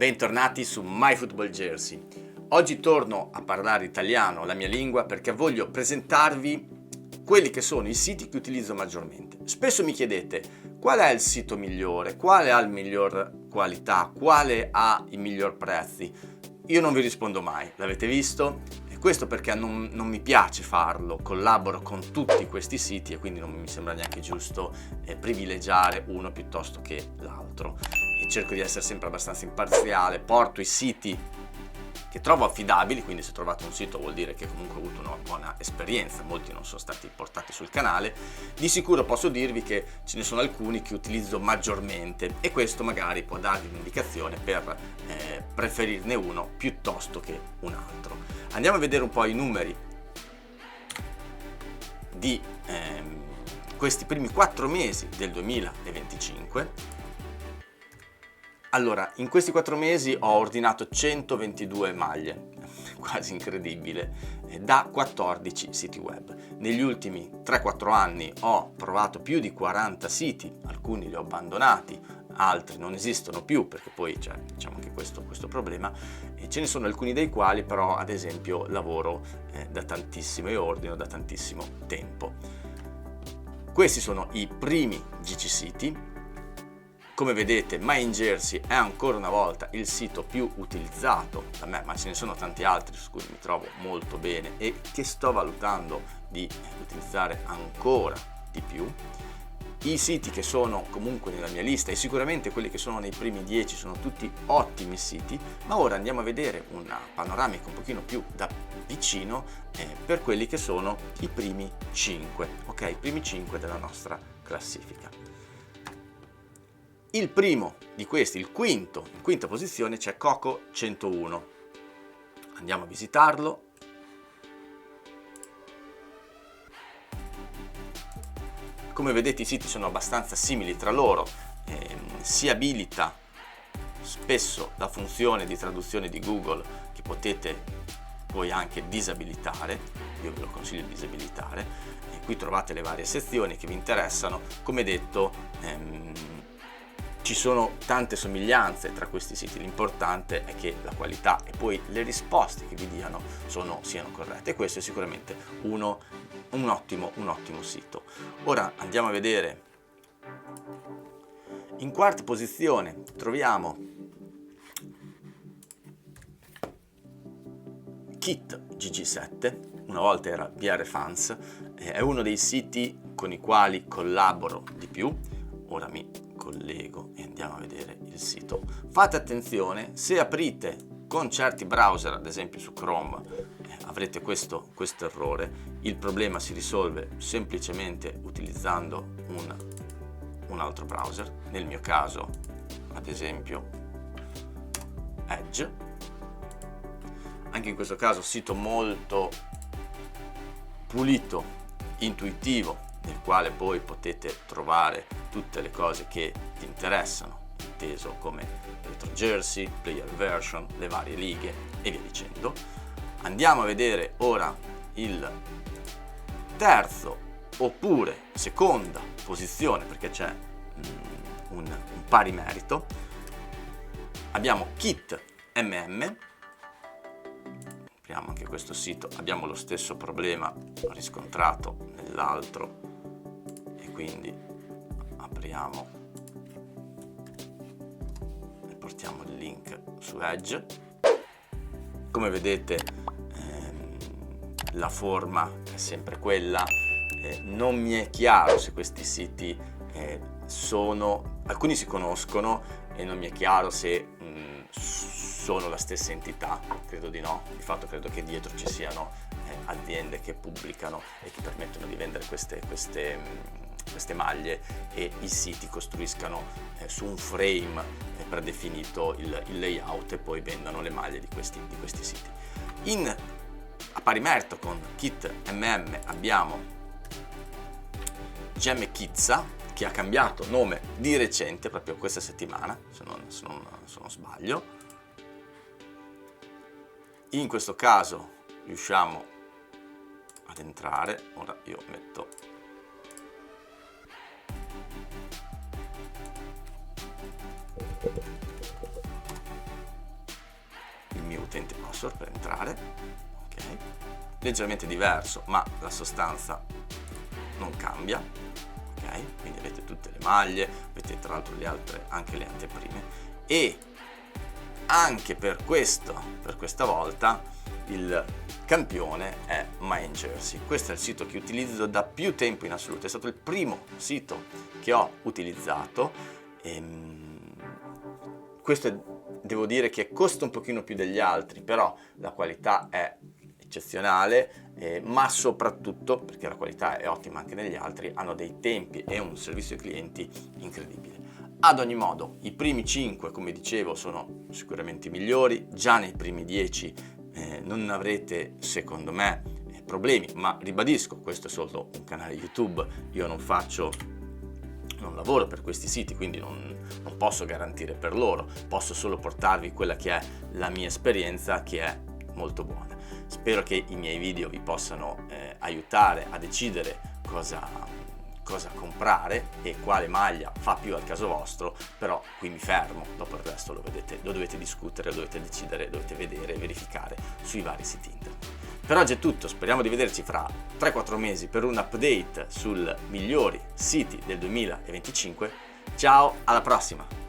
Bentornati su MyFootballJersey. Oggi torno a parlare italiano, la mia lingua, perché voglio presentarvi quelli che sono i siti che utilizzo maggiormente. Spesso mi chiedete qual è il sito migliore, quale ha il miglior qualità, quale ha i miglior prezzi. Io non vi rispondo mai, l'avete visto? E questo perché non mi piace farlo, collaboro con tutti questi siti e quindi non mi sembra neanche giusto privilegiare uno piuttosto che l'altro. E cerco di essere sempre abbastanza imparziale, porto i siti che trovo affidabili, quindi se trovate un sito vuol dire che comunque ho avuto una buona esperienza, molti non sono stati portati sul canale. Di sicuro posso dirvi che ce ne sono alcuni che utilizzo maggiormente e questo magari può darvi un'indicazione per preferirne uno piuttosto che un altro. Andiamo a vedere un po' i numeri di questi primi 4 mesi del 2025. Allora, in questi 4 mesi ho ordinato 122 maglie, quasi incredibile, da 14 siti web. Negli ultimi 3-4 anni ho provato più di 40 siti, alcuni li ho abbandonati, altri non esistono più perché poi c'è anche questo problema, e ce ne sono alcuni dei quali però ad esempio lavoro da tantissimo e ordino da tantissimo tempo. Questi sono i primi 10 siti. Come vedete, MyJersey è ancora una volta il sito più utilizzato da me, ma ce ne sono tanti altri su cui mi trovo molto bene e che sto valutando di utilizzare ancora di più. I siti che sono comunque nella mia lista e sicuramente quelli che sono nei primi 10 sono tutti ottimi siti, ma ora andiamo a vedere una panoramica un pochino più da vicino per quelli che sono i primi 5, ok? I primi 5 della nostra classifica. Il primo di questi, in quinta posizione, c'è Coco 101. Andiamo a visitarlo. Come vedete i siti sono abbastanza simili tra loro, si abilita spesso la funzione di traduzione di Google che potete poi anche disabilitare, io ve lo consiglio di disabilitare, e qui trovate le varie sezioni che vi interessano. Come detto, ci sono tante somiglianze tra questi siti, l'importante è che la qualità e poi le risposte che vi diano siano corrette, e questo è sicuramente un ottimo sito. Ora andiamo a vedere. In quarta posizione troviamo Kit GG7, una volta era BR Fans, è uno dei siti con i quali collaboro di più. Ora mi collego e andiamo a vedere il sito. Fate attenzione, se aprite con certi browser, ad esempio su Chrome, avrete questo errore. Il problema si risolve semplicemente utilizzando un altro browser, nel mio caso ad esempio Edge. Anche in questo caso sito molto pulito, intuitivo, nel quale poi potete trovare tutte le cose che vi interessano, inteso come retro jersey, player version, le varie lighe e via dicendo. Andiamo a vedere ora il terzo oppure seconda posizione, perché c'è un pari merito. Abbiamo Kit MM. Apriamo anche questo sito, abbiamo lo stesso problema riscontrato nell'altro, quindi apriamo e portiamo il link su Edge. Come vedete la forma è sempre quella, non mi è chiaro se questi siti alcuni si conoscono e non mi è chiaro se sono la stessa entità, credo di no. Di fatto credo che dietro ci siano aziende che pubblicano e che permettono di vendere queste maglie, e i siti costruiscano su un frame predefinito il layout e poi vendono le maglie di questi siti. A pari merito con Kit MM abbiamo Gem Kizza, che ha cambiato nome di recente, proprio questa settimana, se non sbaglio. In questo caso riusciamo ad entrare. Ora io metto il mio utente password per entrare, ok? Leggermente diverso, ma la sostanza non cambia, ok? Quindi avete tutte le maglie, avete tra l'altro anche le anteprime, e anche per questa volta il campione è MindJersey. Questo è il sito che utilizzo da più tempo in assoluto, è stato il primo sito che ho utilizzato. Devo dire che costa un pochino più degli altri, però la qualità è eccezionale, ma soprattutto, perché la qualità è ottima anche negli altri, hanno dei tempi e un servizio ai clienti incredibile. Ad ogni modo, i primi 5, come dicevo, sono sicuramente i migliori. Già nei primi 10 non avrete, secondo me, problemi, ma ribadisco, questo è solo un canale YouTube, io non lavoro per questi siti, quindi non posso garantire per loro, posso solo portarvi quella che è la mia esperienza, che è molto buona. Spero che i miei video vi possano aiutare a decidere cosa comprare e quale maglia fa più al caso vostro, però qui mi fermo, dopo il resto lo dovete discutere, lo dovete decidere, dovete vedere e verificare sui vari siti internet. Per oggi è tutto, speriamo di vederci fra 3-4 mesi per un update sul migliori siti del 2025. Ciao, alla prossima!